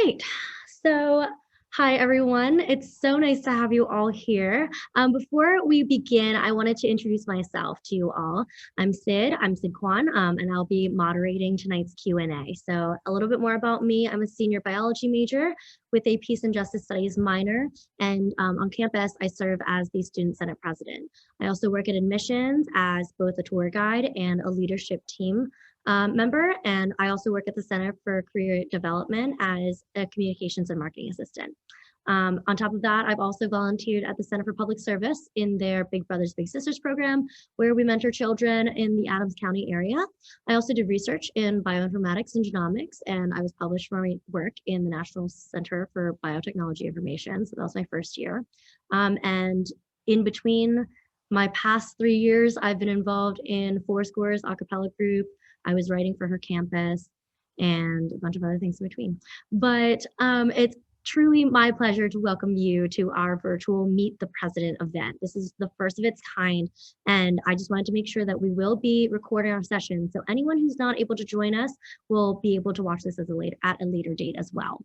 Great. So, hi everyone. It's so nice to have you all here. Before we begin, I wanted to introduce myself to you all. I'm Syd Quan, and I'll be moderating tonight's Q&A. So, a little bit more about me. I'm a senior biology major with a Peace and Justice Studies minor, and on campus, I serve as the Student Senate President. I also work at admissions as both a tour guide and a leadership team member, and I also work at the Center for Career Development as a communications and marketing assistant. On top of that, I've also volunteered at the Center for Public Service in their Big Brothers Big Sisters program, where we mentor children in the Adams County area. I also did research in bioinformatics and genomics, and I was published for my work in the National Center for Biotechnology Information, so that was my first year. And in between my past 3 years, I've been involved in Foursquare's a cappella group. I was writing for her campus and a bunch of other things in between. But it's truly my pleasure to welcome you to our virtual Meet the President event. This is the first of its kind, and I just wanted to make sure that we will be recording our session. So anyone who's not able to join us will be able to watch this at a later date as well.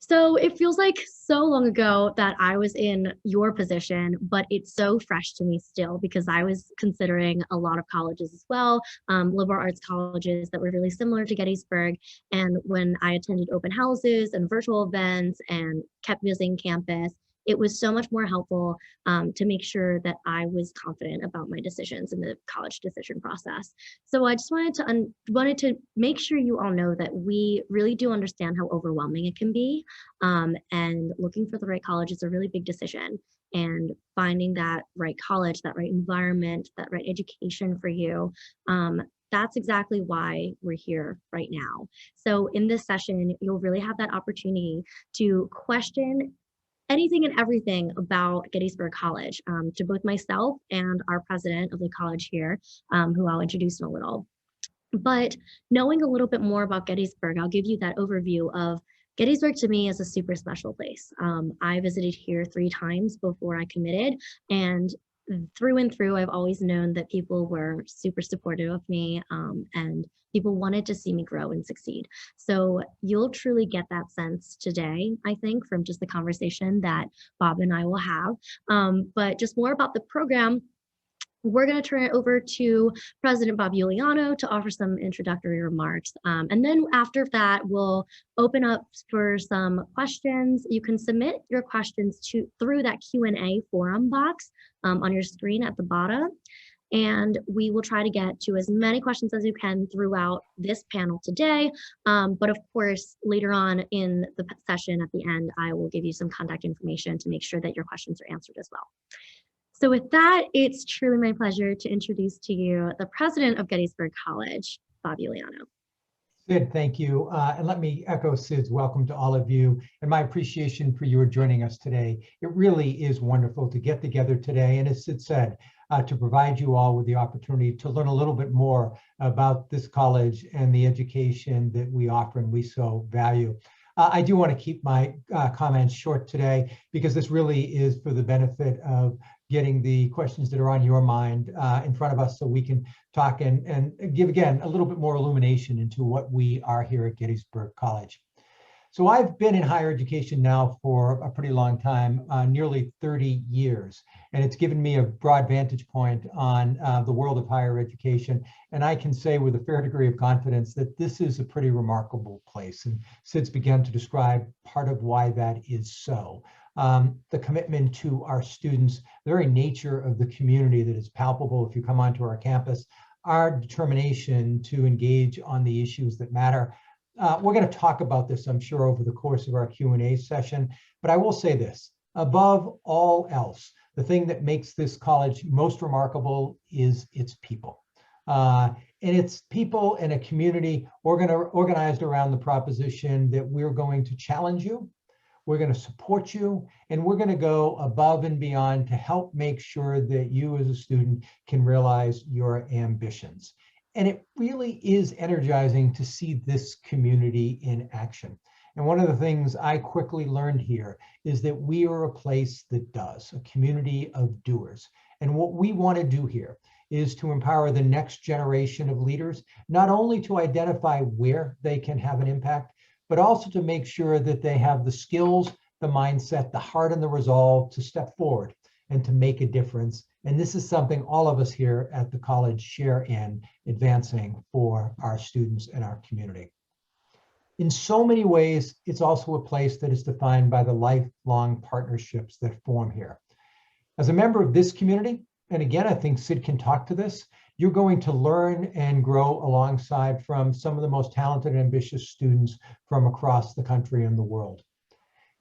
So it feels like so long ago that I was in your position, but it's so fresh to me still because I was considering a lot of colleges as well, liberal arts colleges that were really similar to Gettysburg. And when I attended open houses and virtual events and kept visiting campus, it was so much more helpful to make sure that I was confident about my decisions in the college decision process. So I just wanted to make sure you all know that we really do understand how overwhelming it can be, and looking for the right college is a really big decision. And finding that right college, that right environment, that right education for you, that's exactly why we're here right now. So in this session, you'll really have that opportunity to question anything and everything about Gettysburg College, to both myself and our president of the college here, who I'll introduce in a little. But knowing a little bit more about Gettysburg, I'll give you that overview of Gettysburg. To me is a super special place. I visited here 3 times before I committed, and through and through, I've always known that people were super supportive of me, and people wanted to see me grow and succeed. So you'll truly get that sense today, I think, from just the conversation that Bob and I will have. But just more about the program, we're going to turn it over to President Bob Iuliano to offer some introductory remarks. And then after that, we'll open up for some questions. You can submit your questions through that Q&A forum box on your screen at the bottom. And we will try to get to as many questions as you can throughout this panel today. But of course, later on in the session at the end, I will give you some contact information to make sure that your questions are answered as well. So with that, it's truly my pleasure to introduce to you the president of Gettysburg College, Bob Iuliano. Syd, thank you. And let me echo Syd's welcome to all of you and my appreciation for your joining us today. It really is wonderful to get together today, and as Syd said, to provide you all with the opportunity to learn a little bit more about this college and the education that we offer and we so value. I do want to keep my comments short today because this really is for the benefit of getting the questions that are on your mind in front of us so we can talk and give, again, a little bit more illumination into what we are here at Gettysburg College. So I've been in higher education now for a pretty long time, nearly 30 years, and it's given me a broad vantage point on the world of higher education. And I can say with a fair degree of confidence that this is a pretty remarkable place. And Syd's began to describe part of why that is so. The commitment to our students, the very nature of the community that is palpable if you come onto our campus, our determination to engage on the issues that matter. We're going to talk about this, I'm sure, over the course of our Q&A session, but I will say this, above all else, the thing that makes this college most remarkable is its people. And it's people in a community organized around the proposition that we're going to challenge you, we're going to support you, and we're going to go above and beyond to help make sure that you as a student can realize your ambitions. And it really is energizing to see this community in action. And one of the things I quickly learned here is that we are a place that does, a community of doers. And what we want to do here is to empower the next generation of leaders, not only to identify where they can have an impact, but also to make sure that they have the skills, the mindset, the heart, and the resolve to step forward and to make a difference. And this is something all of us here at the college share in advancing for our students and our community. In so many ways, it's also a place that is defined by the lifelong partnerships that form here. As a member of this community, and again, I think Syd can talk to this, you're going to learn and grow alongside from some of the most talented and ambitious students from across the country and the world.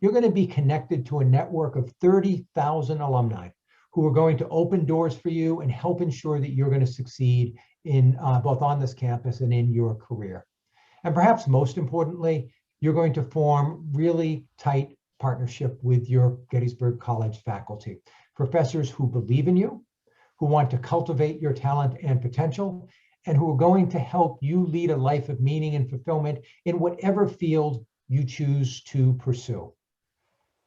You're going to be connected to a network of 30,000 alumni who are going to open doors for you and help ensure that you're going to succeed in both on this campus and in your career. And perhaps most importantly, you're going to form really tight partnership with your Gettysburg College faculty, professors who believe in you, who want to cultivate your talent and potential, and who are going to help you lead a life of meaning and fulfillment in whatever field you choose to pursue.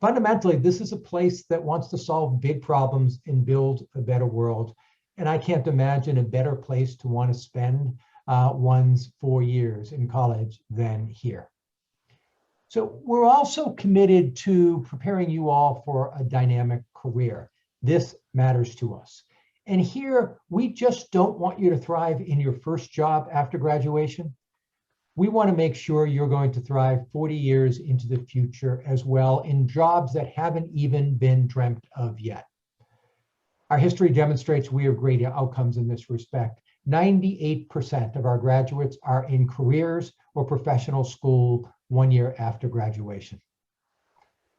Fundamentally, this is a place that wants to solve big problems and build a better world. And I can't imagine a better place to want to spend one's 4 years in college than here. So we're also committed to preparing you all for a dynamic career. This matters to us. And here, we just don't want you to thrive in your first job after graduation. We want to make sure you're going to thrive 40 years into the future as well in jobs that haven't even been dreamt of yet. Our history demonstrates we have great outcomes in this respect. 98% of our graduates are in careers or professional school 1 year after graduation.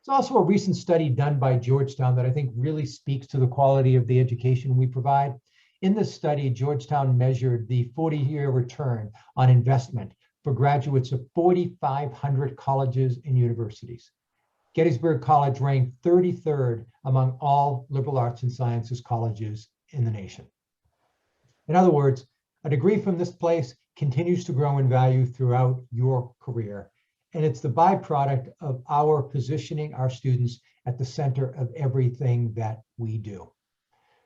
There's also a recent study done by Georgetown that I think really speaks to the quality of the education we provide. In this study, Georgetown measured the 40-year return on investment for graduates of 4,500 colleges and universities. Gettysburg College ranked 33rd among all liberal arts and sciences colleges in the nation. In other words, a degree from this place continues to grow in value throughout your career. And it's the byproduct of our positioning our students at the center of everything that we do.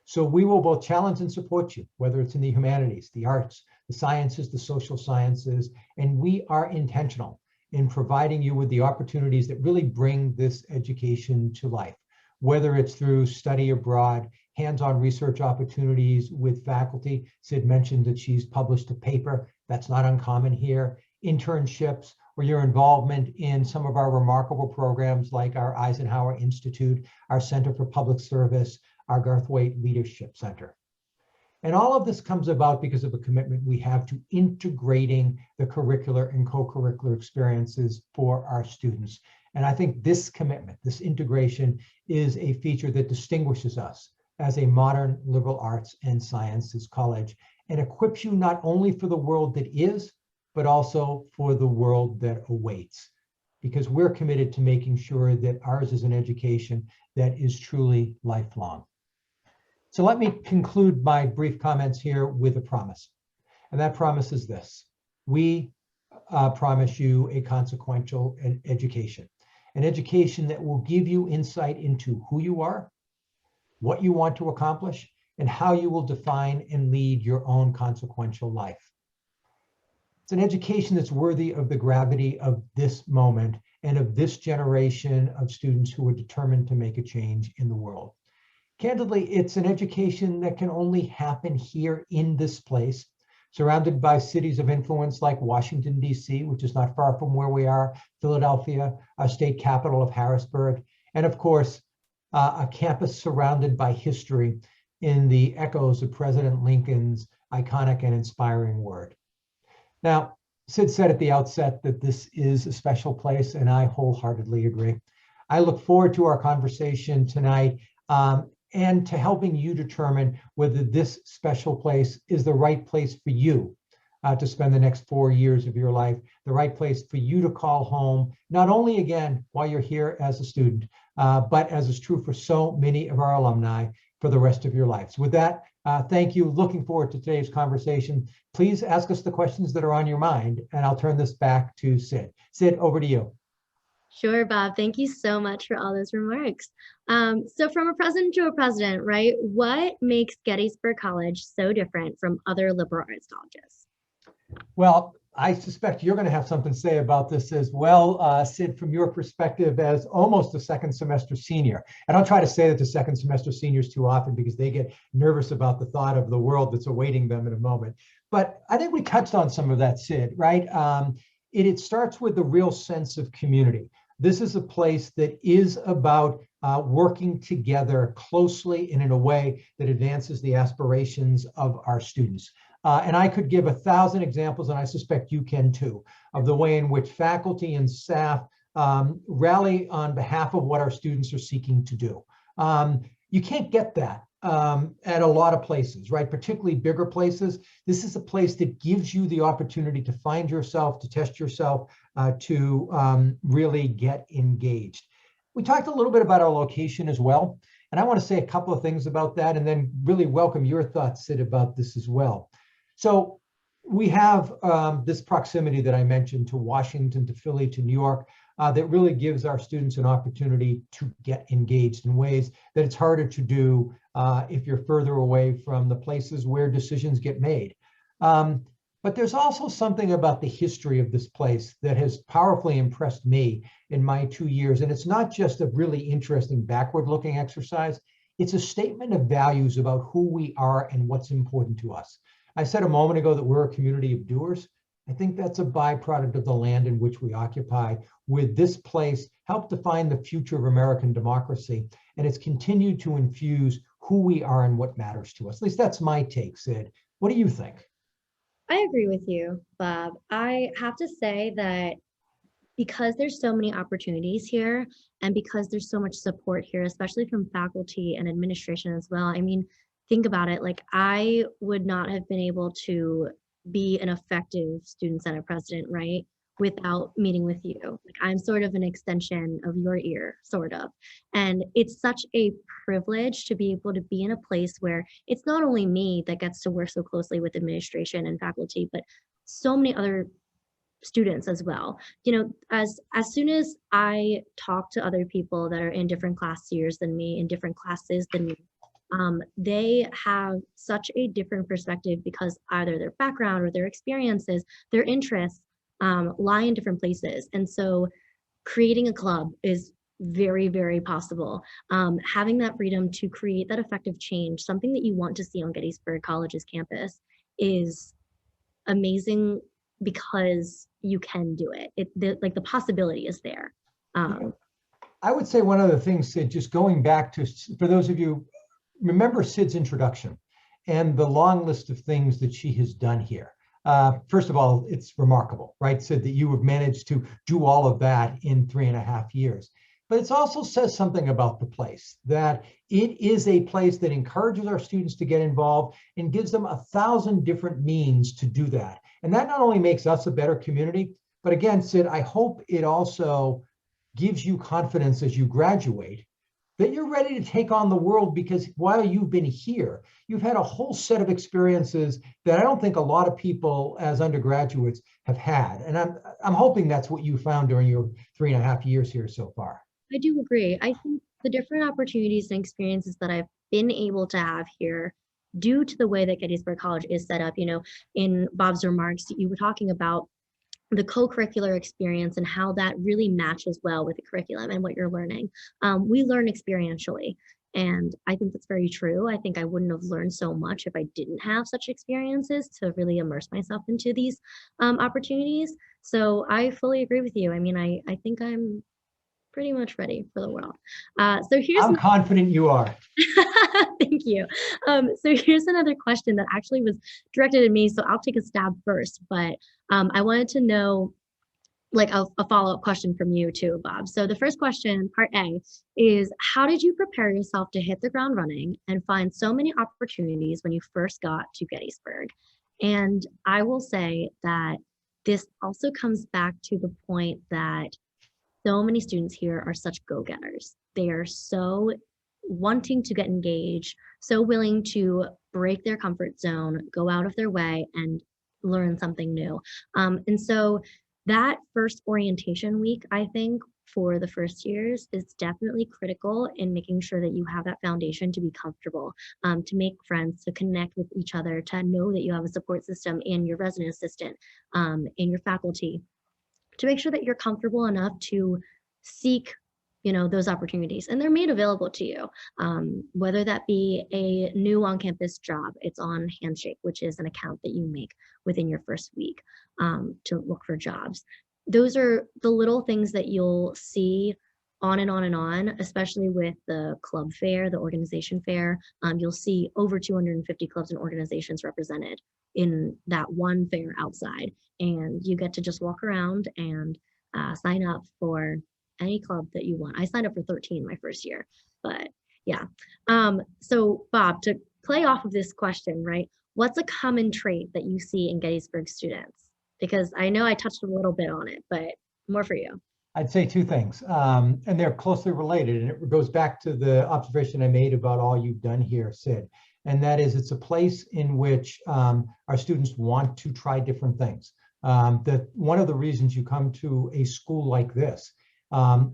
So we will both challenge and support you, whether it's in the humanities, the arts, the sciences, the social sciences, and we are intentional in providing you with the opportunities that really bring this education to life, whether it's through study abroad, hands-on research opportunities with faculty. Syd mentioned that she's published a paper. That's not uncommon here. Internships, or your involvement in some of our remarkable programs like our Eisenhower Institute, our Center for Public Service, our Garthwaite Leadership Center. And all of this comes about because of a commitment we have to integrating the curricular and co-curricular experiences for our students. And I think this commitment, this integration, is a feature that distinguishes us as a modern liberal arts and sciences college and equips you not only for the world that is, but also for the world that awaits, because we're committed to making sure that ours is an education that is truly lifelong. So let me conclude my brief comments here with a promise. And that promise is this: we promise you a consequential education, an education that will give you insight into who you are, what you want to accomplish, and how you will define and lead your own consequential life. It's an education that's worthy of the gravity of this moment and of this generation of students who are determined to make a change in the world. Candidly, it's an education that can only happen here in this place, surrounded by cities of influence like Washington, D.C., which is not far from where we are, Philadelphia, our state capital of Harrisburg, and of course, a campus surrounded by history in the echoes of President Lincoln's iconic and inspiring word. Now, Syd said at the outset that this is a special place, and I wholeheartedly agree. I look forward to our conversation tonight and to helping you determine whether this special place is the right place for you to spend the next 4 years of your life, the right place for you to call home, not only again while you're here as a student, but as is true for so many of our alumni, for the rest of your lives. With that, thank you. Looking forward to today's conversation. Please ask us the questions that are on your mind, and I'll turn this back to Syd. Syd, over to you. Sure, Bob. Thank you so much for all those remarks. So from a president to a president, right? What makes Gettysburg College so different from other liberal arts colleges? Well, I suspect you're going to have something to say about this as well, Syd, from your perspective as almost a second semester senior. I don't try to say that to second semester seniors too often because they get nervous about the thought of the world that's awaiting them in a moment. But I think we touched on some of that, Syd, right? It starts with the real sense of community. This is a place that is about working together closely and in a way that advances the aspirations of our students. And I could give 1,000 examples, and I suspect you can too, of the way in which faculty and staff rally on behalf of what our students are seeking to do. You can't get that at a lot of places, right? Particularly bigger places. This is a place that gives you the opportunity to find yourself, to test yourself, to really get engaged. We talked a little bit about our location as well, and I want to say a couple of things about that and then really welcome your thoughts, Syd, about this as well. So we have this proximity that I mentioned to Washington, to Philly, to New York, that really gives our students an opportunity to get engaged in ways that it's harder to do if you're further away from the places where decisions get made. But there's also something about the history of this place that has powerfully impressed me in my 2 years. And it's not just a really interesting backward-looking exercise. It's a statement of values about who we are and what's important to us. I said a moment ago that we're a community of doers. I think that's a byproduct of the land in which we occupy, with this place helped define the future of American democracy. And it's continued to infuse who we are and what matters to us. At least that's my take, Syd. What do you think? I agree with you, Bob. I have to say that because there's so many opportunities here and because there's so much support here, especially from faculty and administration as well. I mean, think about it, like I would not have been able to be an effective student senate president, right, without meeting with you. Like I'm sort of an extension of your ear, sort of. And it's such a privilege to be able to be in a place where it's not only me that gets to work so closely with administration and faculty, but so many other students as well. You know, as soon as I talk to other people that are in different class years than me, in different classes than me, they have such a different perspective because either their background or their experiences, their interests lie in different places. And so creating a club is very, very possible. Having that freedom to create that effective change, something that you want to see on Gettysburg College's campus, is amazing because you can do it. Like the possibility is there. I would say one other thing, Syd, just going back to, for those of you, remember Syd's introduction and the long list of things that she has done here. First of all, it's remarkable, right, Syd, that you have managed to do all of that in 3.5 years. But it also says something about the place, that it is a place that encourages our students to get involved and gives them 1,000 different means to do that. And that not only makes us a better community, but again, Syd, I hope it also gives you confidence as you graduate that you're ready to take on the world, because while you've been here, you've had a whole set of experiences that I don't think a lot of people as undergraduates have had. And I'm hoping that's what you found during your 3.5 years here so far. I do agree. I think the different opportunities and experiences that I've been able to have here, due to the way that Gettysburg College is set up, you know, in Bob's remarks, you were talking about the co-curricular experience and how that really matches well with the curriculum and what you're learning. We learn experientially, and I think that's very true. I think I wouldn't have learned so much if I didn't have such experiences to really immerse myself into these opportunities. So I fully agree with you. I mean, I think I'm pretty much ready for the world. I'm confident you are. Thank you. So here's another question that actually was directed at me, so I'll take a stab first, but I wanted to know, like, a follow-up question from you too, Bob. So the first question, part A, is how did you prepare yourself to hit the ground running and find so many opportunities when you first got to Gettysburg? And I will say that this also comes back to the point that so many students here are such go-getters. They are so wanting to get engaged, so willing to break their comfort zone, go out of their way and learn something new. And so that first orientation week, I think, for the first years is definitely critical in making sure that you have that foundation to be comfortable, to make friends, to connect with each other, to know that you have a support system in your resident assistant, in your faculty, to make sure that you're comfortable enough to seek those opportunities, and they're made available to you, whether that be a new on-campus job. It's on Handshake, which is an account that you make within your first week, to look for jobs. Those are the little things that you'll see on and on and on, especially with the club fair, the organization fair. You'll see over 250 clubs and organizations represented in that one fair outside, and you get to just walk around and sign up for any club that you want. I signed up for 13 my first year, but yeah. So Bob, to play off of this question, right? What's a common trait that you see in Gettysburg students? Because I know I touched a little bit on it, but more for you. I'd say two things, and they're closely related, and it goes back to the observation I made about all you've done here, Syd, and that is it's a place in which our students want to try different things. That one of the reasons you come to a school like this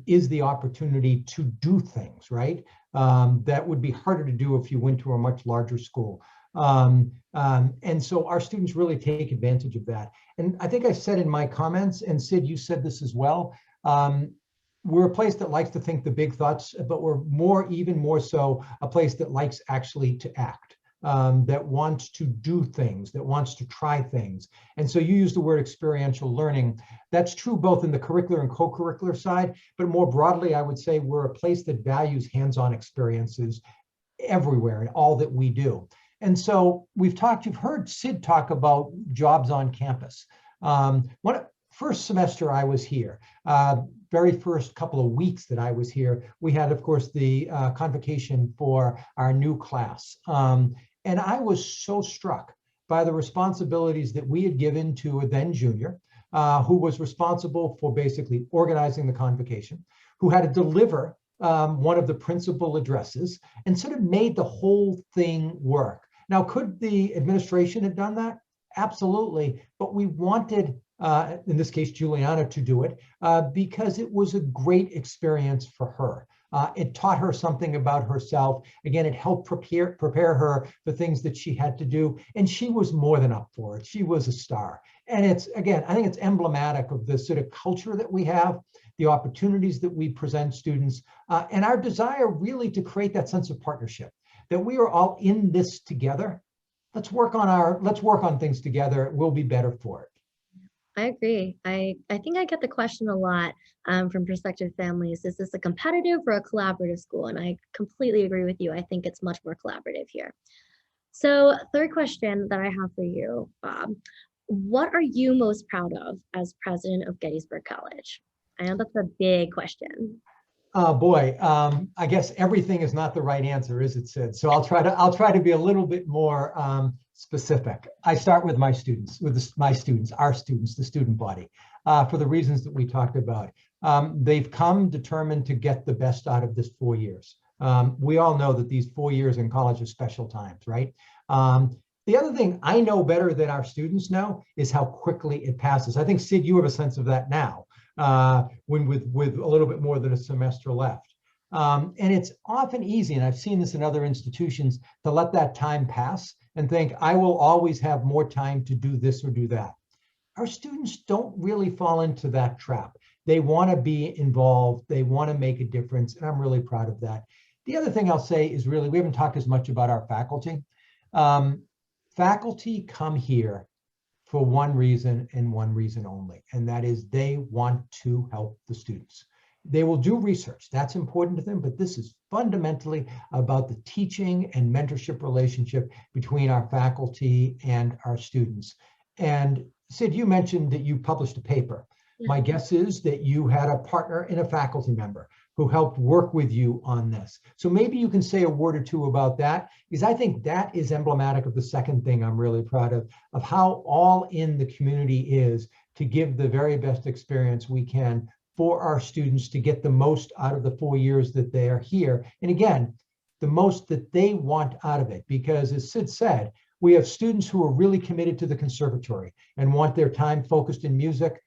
is the opportunity to do things, right? That would be harder to do if you went to a much larger school. And so our students really take advantage of that. And I think I said in my comments, and Syd, you said this as well, we're a place that likes to think the big thoughts, but we're even more so a place that likes actually to act. That wants to do things, that wants to try things. And so you use the word experiential learning. That's true both in the curricular and co-curricular side, but more broadly, I would say we're a place that values hands-on experiences everywhere in all that we do. And so you've heard Syd talk about jobs on campus. First semester I was here, very first couple of weeks that I was here, we had, of course, the convocation for our new class. And I was so struck by the responsibilities that we had given to a then junior, who was responsible for basically organizing the convocation, who had to deliver one of the principal addresses, and sort of made the whole thing work. Now, could the administration have done that? Absolutely. But we wanted, in this case, Iuliano to do it because it was a great experience for her. It taught her something about herself. Again, it helped prepare her for things that she had to do. And she was more than up for it. She was a star. And it's, again, I think it's emblematic of the sort of culture that we have, the opportunities that we present students, and our desire really to create that sense of partnership, that we are all in this together. Let's work on things together. We'll be better for it. I agree. I think I get the question a lot from prospective families. Is this a competitive or a collaborative school? And I completely agree with you. I think it's much more collaborative here. So third question that I have for you, Bob, what are you most proud of as president of Gettysburg College? I know that's a big question. Oh boy, I guess everything is not the right answer, is it, Syd? So I'll try to be a little bit more specific. I start with my students, our students, the student body, for the reasons that we talked about. They've come determined to get the best out of this 4 years. We all know that these 4 years in college are special times, right? The other thing I know better than our students know is how quickly it passes. I think, Syd, you have a sense of that now. When with a little bit more than a semester left. And it's often easy, and I've seen this in other institutions, to let that time pass and think, I will always have more time to do this or do that. Our students don't really fall into that trap. They want to be involved. They want to make a difference, and I'm really proud of that. The other thing I'll say is really, we haven't talked as much about our faculty. Faculty come here for one reason and one reason only, and that is they want to help the students. They will do research, that's important to them, but this is fundamentally about the teaching and mentorship relationship between our faculty and our students. And Syd, you mentioned that you published a paper. Yeah. My guess is that you had a partner and a faculty member who helped work with you on this. So maybe you can say a word or two about that, because I think that is emblematic of the second thing I'm really proud of how all in the community is to give the very best experience we can for our students to get the most out of the 4 years that they are here. And again, the most that they want out of it, because as Syd said, we have students who are really committed to the conservatory and want their time focused in music.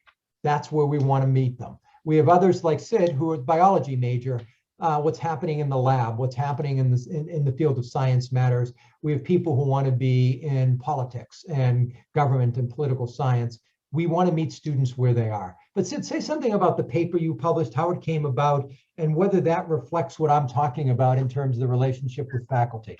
That's where we want to meet them. We have others like Syd, who are a biology major. What's happening in the lab, what's happening in the field of science matters. We have people who want to be in politics and government and political science. We want to meet students where they are. But Syd, say something about the paper you published, how it came about, and whether that reflects what I'm talking about in terms of the relationship with faculty.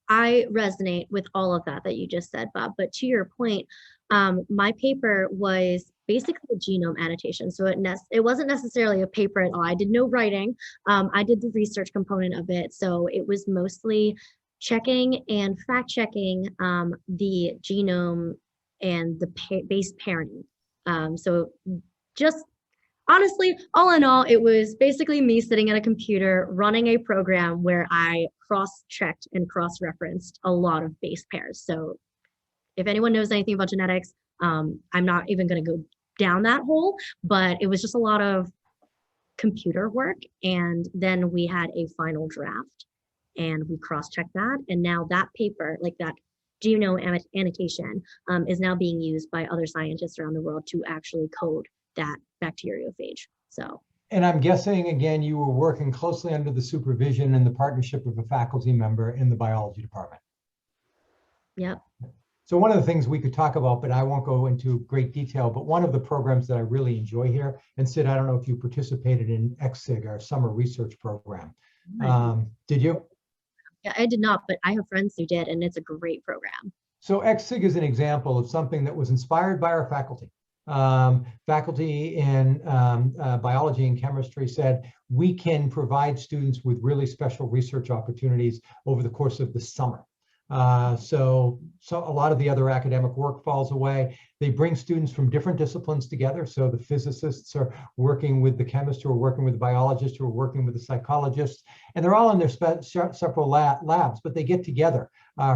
I resonate with all of that you just said, Bob. But to your point, my paper was basically a genome annotation. So it wasn't necessarily a paper at all. I did no writing. I did the research component of it. So it was mostly checking and fact checking the genome and the base pairing. So just honestly, all in all, it was basically me sitting at a computer running a program where I cross-checked and cross-referenced a lot of base pairs. So if anyone knows anything about genetics, I'm not even going to go down that hole, but it was just a lot of computer work. And then we had a final draft and we cross-checked that. And now that paper, like that genome annotation, is now being used by other scientists around the world to actually code that bacteriophage. So, and I'm guessing, again, you were working closely under the supervision and the partnership of a faculty member in the biology department. Yep. So one of the things we could talk about, but I won't go into great detail, but one of the programs that I really enjoy here, and Syd, I don't know if you participated in XSIG, our summer research program. Did you? Yeah, I did not, but I have friends who did, and it's a great program. So XSIG is an example of something that was inspired by our faculty. Faculty in biology and chemistry said, we can provide students with really special research opportunities over the course of the summer. So a lot of the other academic work falls away. They bring students from different disciplines together. So the physicists are working with the chemists, who are working with the biologists, who are working with the psychologists, and they're all in their separate labs, but they get together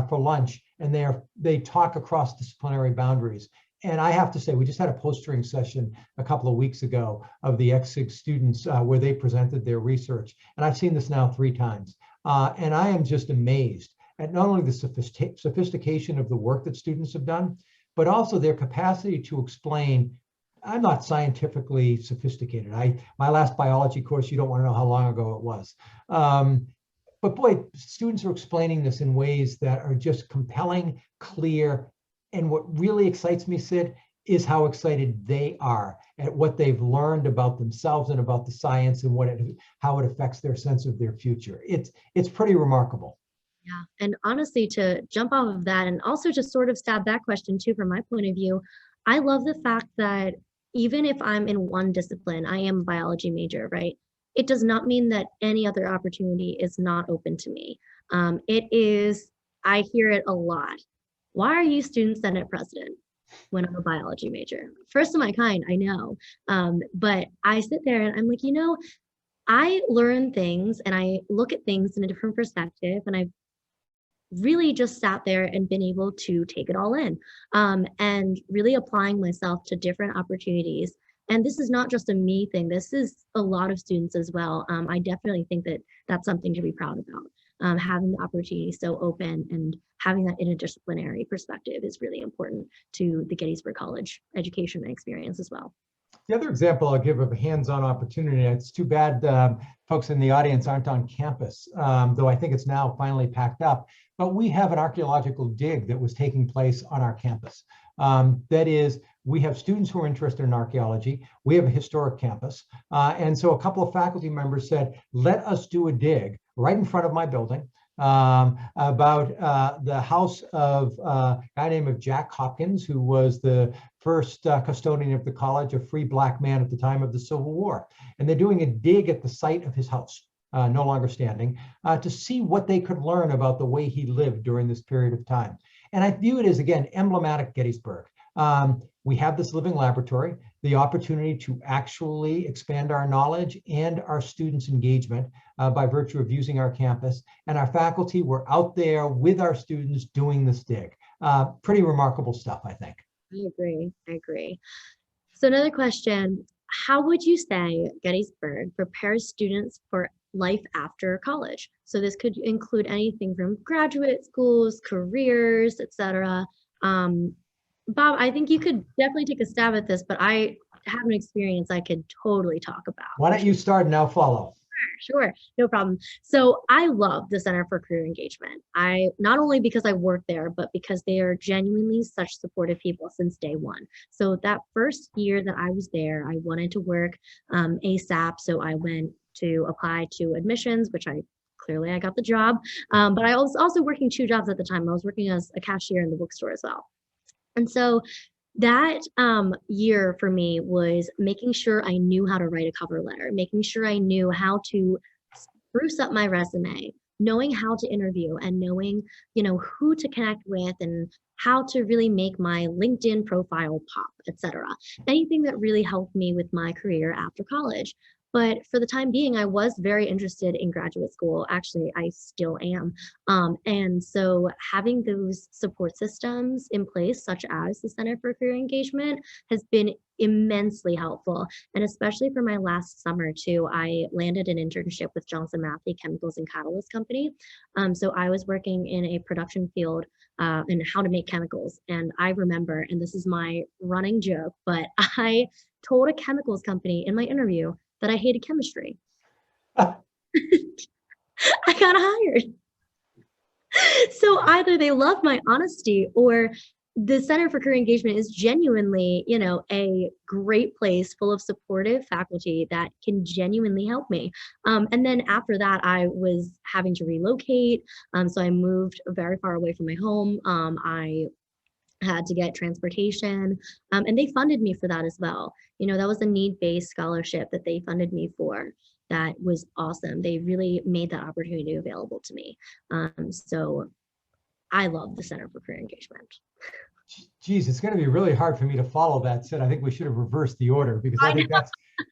for lunch, and they talk across disciplinary boundaries. And I have to say, we just had a postering session a couple of weeks ago of the XSIG students where they presented their research. And I've seen this now 3 times. And I am just amazed at not only the sophistication of the work that students have done, but also their capacity to explain. I'm not scientifically sophisticated. My last biology course, you don't want to know how long ago it was. But boy, students are explaining this in ways that are just compelling, clear. And what really excites me, Syd, is how excited they are at what they've learned about themselves and about the science and how it affects their sense of their future. It's pretty remarkable. Yeah, and honestly, to jump off of that and also just sort of stab that question too, from my point of view, I love the fact that even if I'm in one discipline, I am a biology major, right? It does not mean that any other opportunity is not open to me. It is, I hear it a lot. Why are you student senate president when I'm a biology major? First of my kind, I know. But I sit there and I'm like, I learn things and I look at things in a different perspective, and I've really just sat there and been able to take it all in, and really applying myself to different opportunities. And this is not just a me thing. This is a lot of students as well. I definitely think that that's something to be proud about. Having the opportunity so open and having that interdisciplinary perspective is really important to the Gettysburg College education and experience as well. The other example I'll give of a hands-on opportunity, it's too bad folks in the audience aren't on campus, though I think it's now finally packed up, but we have an archaeological dig that was taking place on our campus. That is, we have students who are interested in archaeology. We have a historic campus. And so a couple of faculty members said, let us do a dig right in front of my building about the house of a guy named Jack Hopkins, who was the first custodian of the college, a free Black man at the time of the Civil War. And they're doing a dig at the site of his house, no longer standing, to see what they could learn about the way he lived during this period of time. And I view it as, again, emblematic Gettysburg. We have this living laboratory, the opportunity to actually expand our knowledge and our students' engagement by virtue of using our campus. And our faculty were out there with our students doing this dig. Pretty remarkable stuff, I think. I agree. So another question, how would you say Gettysburg prepares students for life after college? So this could include anything from graduate schools, careers, etc. Bob, I think you could definitely take a stab at this, but I have an experience I could totally talk about. Why don't you start and I'll follow? Sure, no problem. So I love the Center for Career Engagement. I not only because I work there, but because they are genuinely such supportive people since day one. So that first year that I was there, I wanted to work ASAP. So I went to apply to admissions, which I got the job. But I was also working two jobs at the time. I was working as a cashier in the bookstore as well. And so that year for me was making sure I knew how to write a cover letter, making sure I knew how to spruce up my resume, knowing how to interview and knowing, who to connect with and how to really make my LinkedIn profile pop, etc. Anything that really helped me with my career after college. But for the time being, I was very interested in graduate school. Actually, I still am. And so having those support systems in place, such as the Center for Career Engagement, has been immensely helpful. And especially for my last summer too, I landed an internship with Johnson Matthey Chemicals and Catalyst Company. So I was working in a production field and how to make chemicals. And I remember, and this is my running joke, but I told a chemicals company in my interview that I hated chemistry. I got hired. So either they love my honesty or the Center for Career Engagement is genuinely, a great place full of supportive faculty that can genuinely help me. And then after that, I was having to relocate. So I moved very far away from my home. I had to get transportation, and they funded me for that as well. That was a need-based scholarship that they funded me for. That was awesome. They really made that opportunity available to me. So I love the Center for Career Engagement. Geez, it's going to be really hard for me to follow that, Sid. I think we should have reversed the order because I think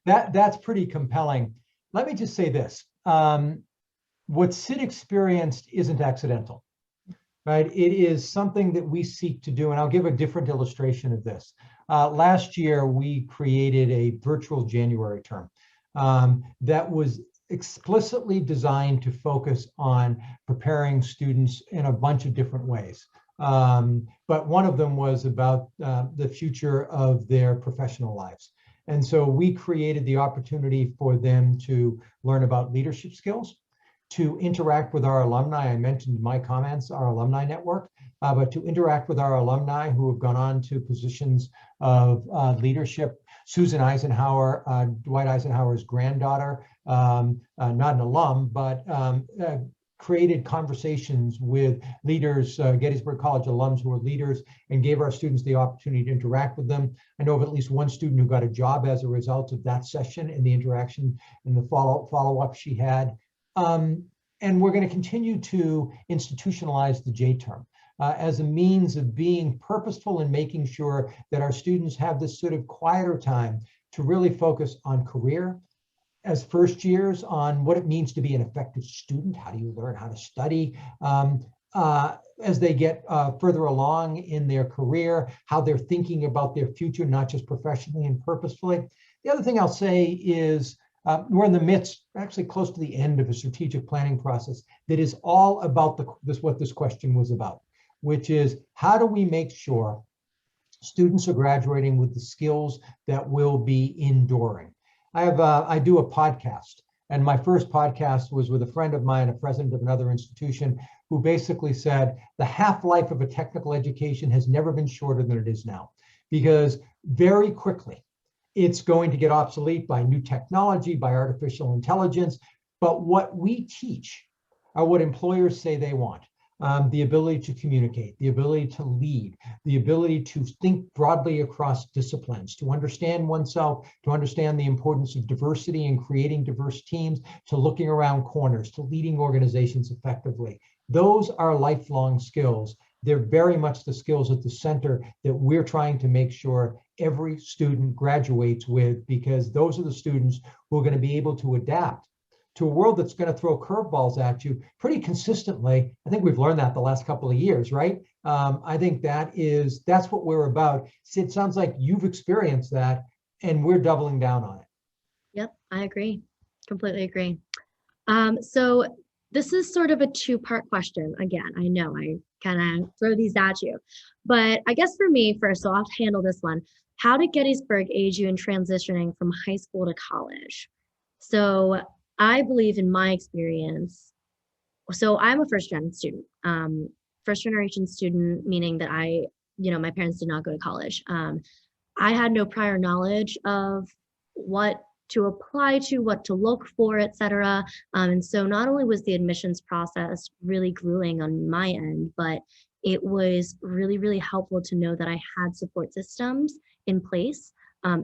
that's pretty compelling. Let me just say this. What Sid experienced isn't accidental. Right? It is something that we seek to do, and I'll give a different illustration of this. Last year, we created a virtual January term that was explicitly designed to focus on preparing students in a bunch of different ways. But one of them was about the future of their professional lives. And so we created the opportunity for them to learn about leadership skills, to interact with our alumni. I mentioned in my comments, our alumni network, but to interact with our alumni who have gone on to positions of leadership. Susan Eisenhower, Dwight Eisenhower's granddaughter, not an alum, but created conversations with leaders, Gettysburg College alums who are leaders, and gave our students the opportunity to interact with them. I know of at least one student who got a job as a result of that session and the interaction and the follow-up she had. And we're going to continue to institutionalize the J term as a means of being purposeful in making sure that our students have this sort of quieter time to really focus on career as first years, on what it means to be an effective student. How do you learn how to study? As they get further along in their career, how they're thinking about their future, not just professionally and purposefully. The other thing I'll say is, we're in the midst, actually close to the end of a strategic planning process that is all about what this question was about, which is how do we make sure students are graduating with the skills that will be enduring? I do a podcast, and my first podcast was with a friend of mine, a president of another institution, who basically said the half-life of a technical education has never been shorter than it is now, because very quickly, it's going to get obsolete by new technology, by artificial intelligence. But what we teach are what employers say they want. The ability to communicate, the ability to lead, the ability to think broadly across disciplines, to understand oneself, to understand the importance of diversity and creating diverse teams, to looking around corners, to leading organizations effectively. Those are lifelong skills. They're very much the skills at the center that we're trying to make sure every student graduates with, because those are the students who are going to be able to adapt to a world that's going to throw curveballs at you pretty consistently. I think we've learned that the last couple of years, right? I think that's what we're about. It sounds like you've experienced that, and we're doubling down on it. Yep, I agree. Completely agree. So this is sort of a two-part question. Again, I know I kind of throw these at you. But I guess for me first, so I'll handle this one. How did Gettysburg aid you in transitioning from high school to college? So I believe in my experience, so I'm a first gen student, first generation student, meaning that my parents did not go to college. I had no prior knowledge of what to apply to, what to look for, et cetera. And so not only was the admissions process really grueling on my end, but it was really, really helpful to know that I had support systems in place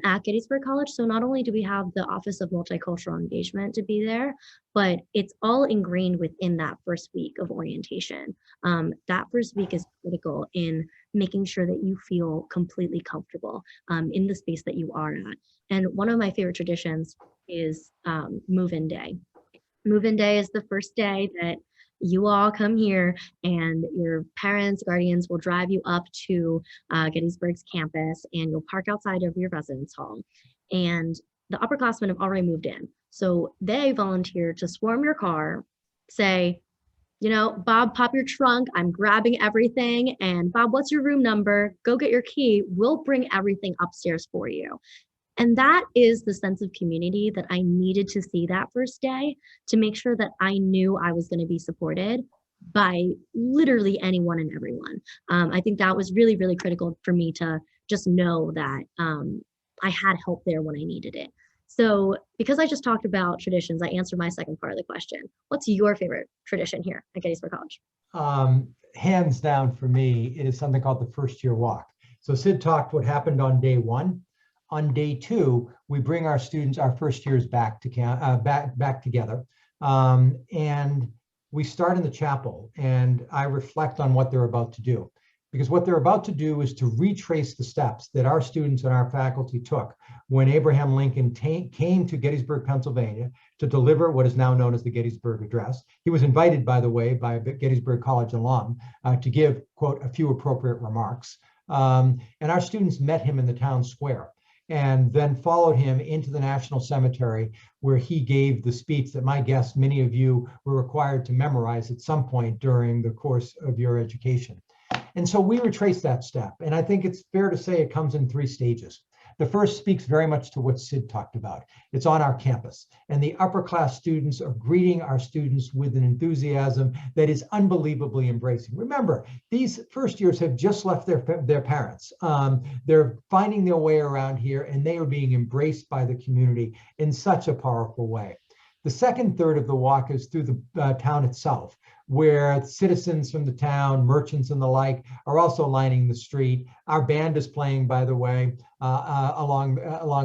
at Gettysburg College. So not only do we have the Office of Multicultural Engagement to be there, but it's all ingrained within that first week of orientation. That first week is critical in making sure that you feel completely comfortable in the space that you are at. And one of my favorite traditions is move-in day. Move-in day is the first day that you all come here and your parents, guardians will drive you up to Gettysburg's campus and you'll park outside of your residence hall. And the upperclassmen have already moved in. So they volunteer to swarm your car, say, Bob, pop your trunk. I'm grabbing everything. And Bob, what's your room number? Go get your key. We'll bring everything upstairs for you. And that is the sense of community that I needed to see that first day to make sure that I knew I was going to be supported by literally anyone and everyone. I think that was really, really critical for me to just know that I had help there when I needed it. So because I just talked about traditions, I answered my second part of the question. What's your favorite tradition here at Gettysburg College? Hands down for me, it is something called the first year walk. So Syd talked what happened on day one. On day two, we bring our students, our first years back together, and we start in the chapel. And I reflect on what they're about to do, because what they're about to do is to retrace the steps that our students and our faculty took when Abraham Lincoln came to Gettysburg, Pennsylvania, to deliver what is now known as the Gettysburg Address. He was invited, by the way, by a Gettysburg College alum to give, quote, a few appropriate remarks. And our students met him in the town square, and then followed him into the National Cemetery, where he gave the speech that my guess many of you were required to memorize at some point during the course of your education. And so we retrace that step. And I think it's fair to say it comes in three stages. The first speaks very much to what Syd talked about. It's on our campus, and the upper class students are greeting our students with an enthusiasm that is unbelievably embracing. Remember, these first years have just left their parents. They're finding their way around here, and they are being embraced by the community in such a powerful way. The second third of the walk is through the town itself, where citizens from the town, merchants and the like, are also lining the street. Our band is playing, by the way, along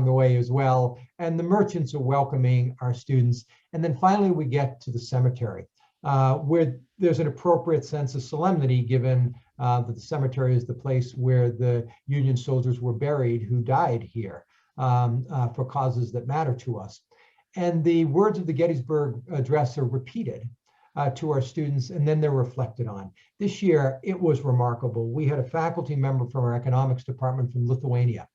the way as well. And the merchants are welcoming our students. And then finally, we get to the cemetery, where there's an appropriate sense of solemnity, given that the cemetery is the place where the Union soldiers were buried who died here for causes that matter to us. And the words of the Gettysburg Address are repeated to our students, and then they're reflected on. This year, it was remarkable. We had a faculty member from our economics department from Lithuania,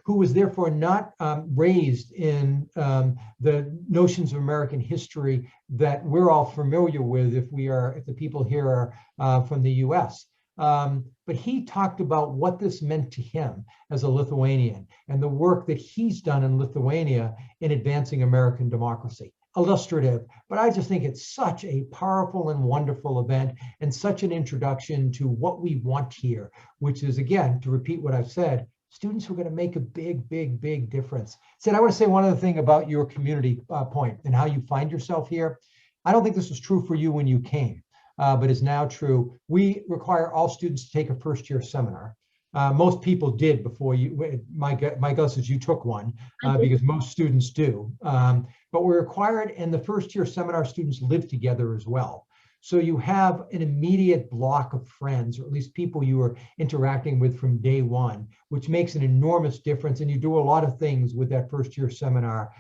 who was therefore not raised in the notions of American history that we're all familiar with if the people here are from the US. But he talked about what this meant to him as a Lithuanian and the work that he's done in Lithuania in advancing American democracy. Illustrative, but I just think it's such a powerful and wonderful event and such an introduction to what we want here, which is, again, to repeat what I've said, students who are going to make a big, big, big difference. Syd, I want to say one other thing about your community point and how you find yourself here. I don't think this was true for you when you came, but is now true. We require all students to take a first-year seminar. Most people did before you. My guess is you took one because most students do. But we're required, and the first-year seminar students live together as well. So you have an immediate block of friends, or at least people you are interacting with from day one, which makes an enormous difference. And you do a lot of things with that first-year seminar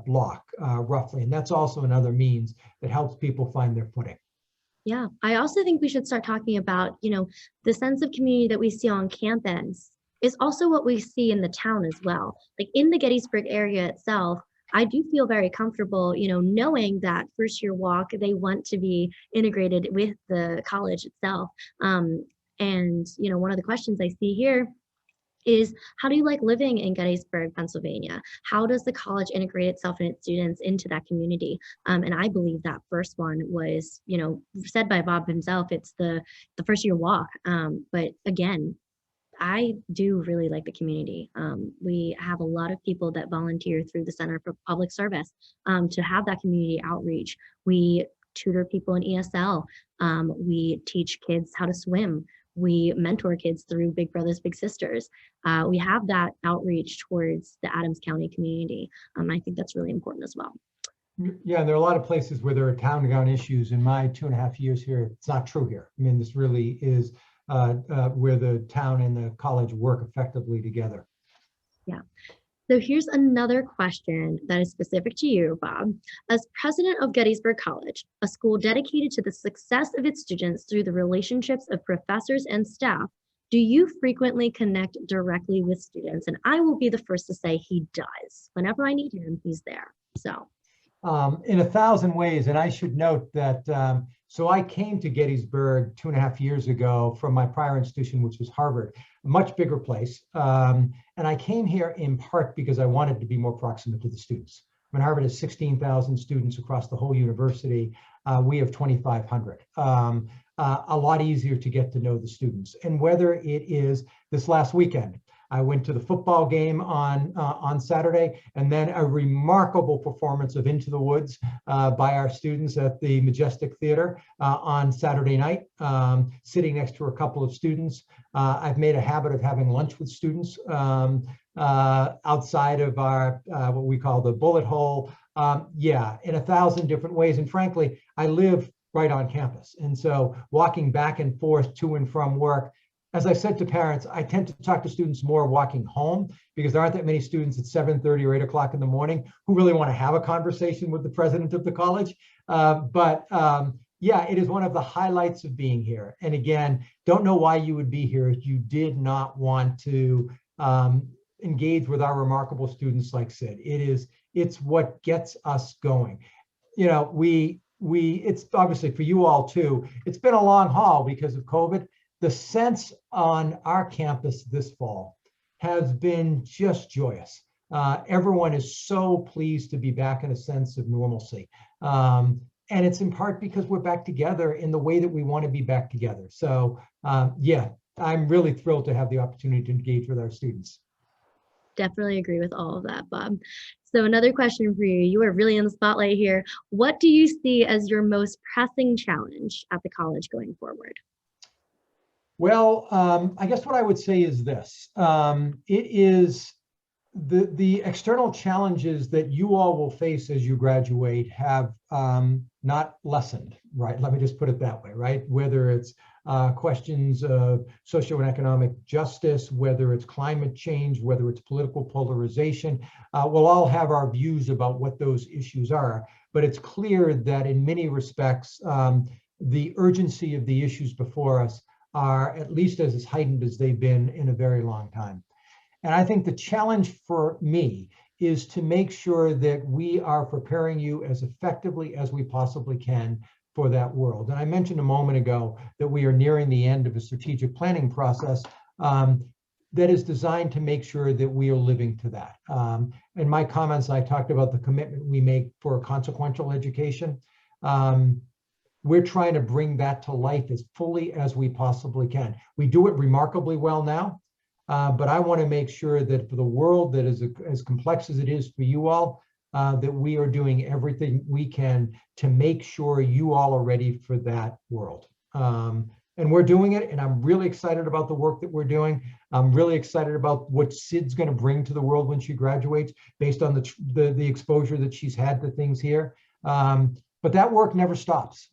block, roughly. And that's also another means that helps people find their footing. Yeah, I also think we should start talking about, the sense of community that we see on campus is also what we see in the town as well. Like in the Gettysburg area itself, I do feel very comfortable, knowing that first year walk, they want to be integrated with the college itself. And, one of the questions I see here is, how do you like living in Gettysburg, Pennsylvania? How does the college integrate itself and its students into that community? And I believe that first one was, said by Bob himself, it's the first year walk. But again, I do really like the community. We have a lot of people that volunteer through the Center for Public Service to have that community outreach. We tutor people in ESL. We teach kids how to swim. We mentor kids through Big Brothers Big Sisters. We have that outreach towards the Adams County community. I think that's really important as well. Yeah, there are a lot of places where there are town-to-town issues. In my 2.5 years here, it's not true here. I mean, this really is where the town and the college work effectively together. Yeah. So here's another question that is specific to you, Bob. As president of Gettysburg College, a school dedicated to the success of its students through the relationships of professors and staff, do you frequently connect directly with students? And I will be the first to say he does. Whenever I need him, he's there. So. In 1,000 ways, and I should note that, so I came to Gettysburg 2.5 years ago from my prior institution, which was Harvard, a much bigger place. And I came here in part because I wanted to be more proximate to the students. When Harvard has 16,000 students across the whole university, we have 2,500. A lot easier to get to know the students. And whether it is this last weekend, I went to the football game on Saturday, and then a remarkable performance of Into the Woods by our students at the Majestic Theater on Saturday night, sitting next to a couple of students. I've made a habit of having lunch with students outside of our, what we call the bullet hole. Yeah, in 1,000 different ways. And frankly, I live right on campus. And so walking back and forth to and from work, as I said to parents, I tend to talk to students more walking home because there aren't that many students at 7:30 or 8 o'clock in the morning who really want to have a conversation with the president of the college. Yeah, it is one of the highlights of being here. And again, don't know why you would be here if you did not want to engage with our remarkable students like Syd. It's what gets us going. It's obviously for you all too, it's been a long haul because of COVID. The sense on our campus this fall has been just joyous. Everyone is so pleased to be back in a sense of normalcy. And it's in part because we're back together in the way that we want to be back together. So yeah, I'm really thrilled to have the opportunity to engage with our students. Definitely agree with all of that, Bob. So another question for you. You are really in the spotlight here. What do you see as your most pressing challenge at the college going forward? Well, I guess what I would say is this. It is the external challenges that you all will face as you graduate have not lessened, right? Let me just put it that way, right? Whether it's questions of social and economic justice, whether it's climate change, whether it's political polarization, we'll all have our views about what those issues are. But it's clear that in many respects, the urgency of the issues before us are at least as heightened as they've been in a very long time. And I think the challenge for me is to make sure that we are preparing you as effectively as we possibly can for that world. And I mentioned a moment ago that we are nearing the end of a strategic planning process that is designed to make sure that we are living to that. In my comments, I talked about the commitment we make for consequential education. We're trying to bring that to life as fully as we possibly can. We do it remarkably well now, but I want to make sure that for the world that is as complex as it is for you all, that we are doing everything we can to make sure you all are ready for that world. And we're doing it, and I'm really excited about the work that we're doing. I'm really excited about what Syd's going to bring to the world when she graduates based on the exposure that she's had to things here. But that work never stops.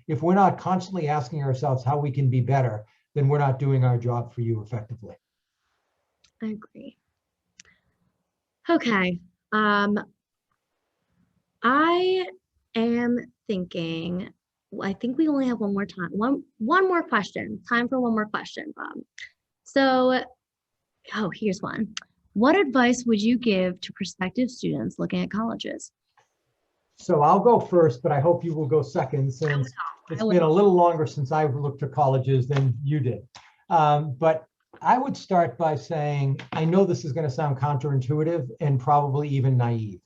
If we're not constantly asking ourselves how we can be better, then we're not doing our job for you effectively. I agree. Okay. I am thinking, I think we only have one more time. One more question. Time for one more question, Bob. So, here's one. What advice would you give to prospective students looking at colleges? So I'll go first, but I hope you will go second since it's been a little longer since I've looked at colleges than you did. But I would start by saying, I know this is going to sound counterintuitive and probably even naive.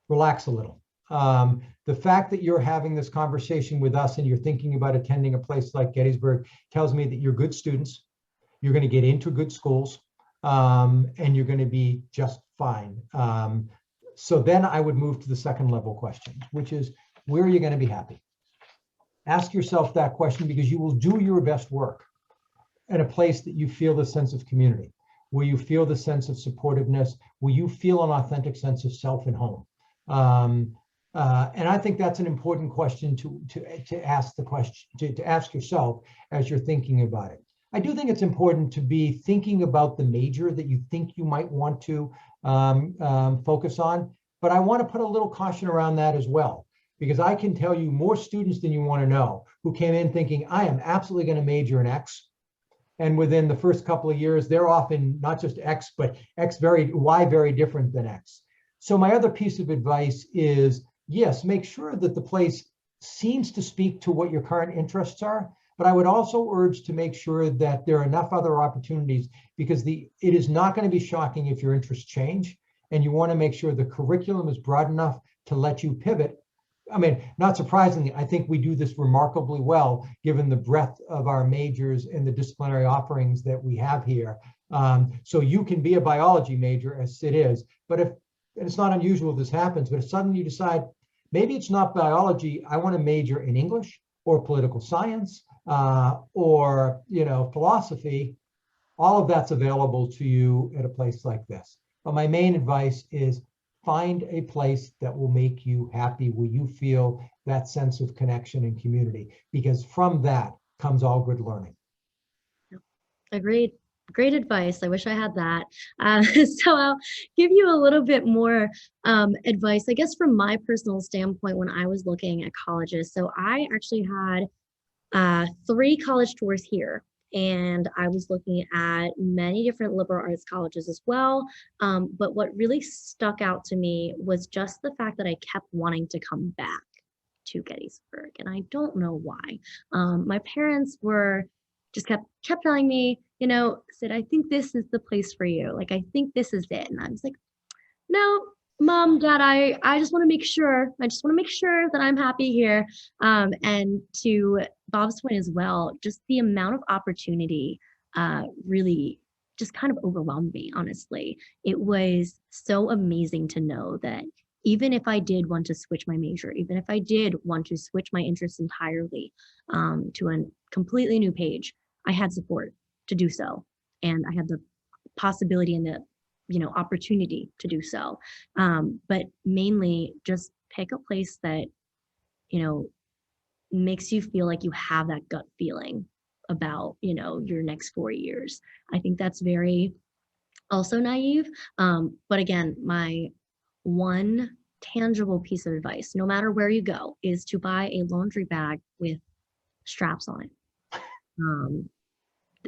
Relax a little. The fact that you're having this conversation with us and you're thinking about attending a place like Gettysburg tells me that you're good students, you're going to get into good schools, and you're going to be just fine. So then I would move to the second level question, which is, where are you going to be happy? Ask yourself that question, because you will do your best work at a place that you feel the sense of community, where you feel the sense of supportiveness, where you feel an authentic sense of self and home. And I think that's an important question to ask the question, to ask yourself as you're thinking about it. I do think it's important to be thinking about the major that you think you might want to focus on, but I want to put a little caution around that as well, because I can tell you more students than you want to know who came in thinking, I am absolutely going to major in X. And within the first couple of years, they're often not just X, but Y very different than X. So my other piece of advice is, yes, make sure that the place seems to speak to what your current interests are, but I would also urge to make sure that there are enough other opportunities, because it is not going to be shocking if your interests change, and you want to make sure the curriculum is broad enough to let you pivot. I mean, not surprisingly, I think we do this remarkably well, given the breadth of our majors and the disciplinary offerings that we have here. So you can be a biology major, as Sid is, but and it's not unusual this happens, but if suddenly you decide, maybe it's not biology, I want to major in English or political science, or philosophy, all of that's available to you at a place like this. But my main advice is, find a place that will make you happy, where you feel that sense of connection and community, because from that comes all good learning. Agreed. Great advice. I wish I had that. So I'll give you a little bit more advice, I guess, from my personal standpoint when I was looking at colleges. So I actually had 3 college tours here, and I was looking at many different liberal arts colleges as well. But what really stuck out to me was just the fact that I kept wanting to come back to Gettysburg, and I don't know why. My parents were just kept telling me, Sid, I think this is the place for you. Like, I think this is it. And I was like, no, Mom, Dad, I just want to make sure. I just want to make sure that I'm happy here. And to Bob's point as well, just the amount of opportunity really just kind of overwhelmed me, honestly. It was so amazing to know that even if I did want to switch my major, even if I did want to switch my interests entirely to a completely new page, I had support to do so. And I had the possibility and the opportunity to do so. But mainly just pick a place that, makes you feel like you have that gut feeling about, your next 4 years. I think that's very also naive. But again, my one tangible piece of advice, no matter where you go, is to buy a laundry bag with straps on it.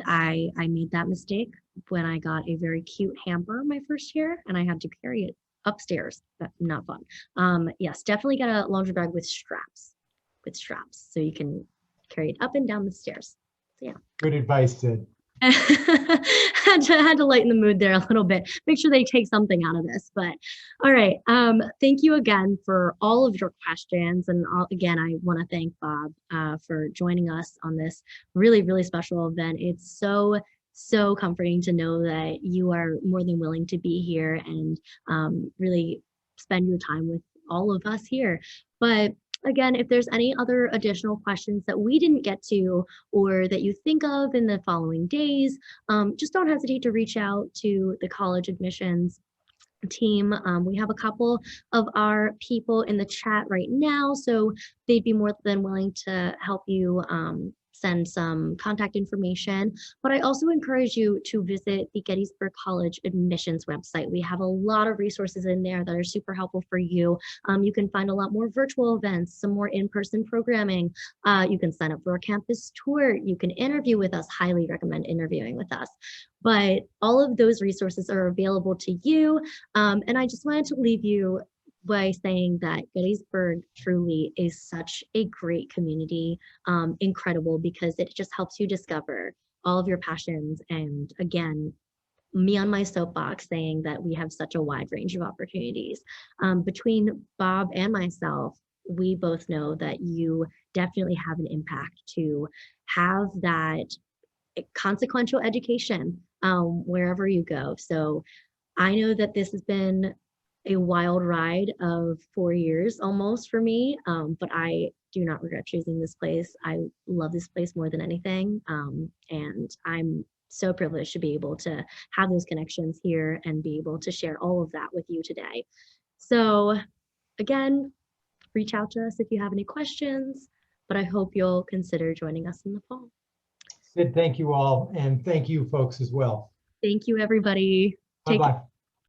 I made that mistake when I got a very cute hamper my first year, and I had to carry it upstairs. That's not fun. Yes, definitely get a laundry bag with straps, so you can carry it up and down the stairs. So, yeah. Good advice, Sid. had to lighten the mood there a little bit, make sure they take something out of this. But all right, thank you again for all of your questions, and again, I want to thank Bob for joining us on this really, really special event. It's so comforting to know that you are more than willing to be here and really spend your time with all of us here. But again, if there's any other additional questions that we didn't get to or that you think of in the following days, just don't hesitate to reach out to the college admissions team. We have a couple of our people in the chat right now, so they'd be more than willing to help you send some contact information, but I also encourage you to visit the Gettysburg College admissions website. We have a lot of resources in there that are super helpful for you. You can find a lot more virtual events, some more in-person programming. You can sign up for a campus tour. You can interview with us. Highly recommend interviewing with us. But all of those resources are available to you. And I just wanted to leave you by saying that Gettysburg truly is such a great community, incredible, because it just helps you discover all of your passions. And again, me on my soapbox saying that we have such a wide range of opportunities. Between Bob and myself, we both know that you definitely have an impact to have that consequential education wherever you go. So I know that this has been a wild ride of 4 years almost for me, but I do not regret choosing this place. I love this place more than anything, and I'm so privileged to be able to have those connections here and be able to share all of that with you today. So again, reach out to us if you have any questions, but I hope you'll consider joining us in the fall. Syd, thank you all, and thank you folks as well. Thank you, everybody. Take care. Bye-bye.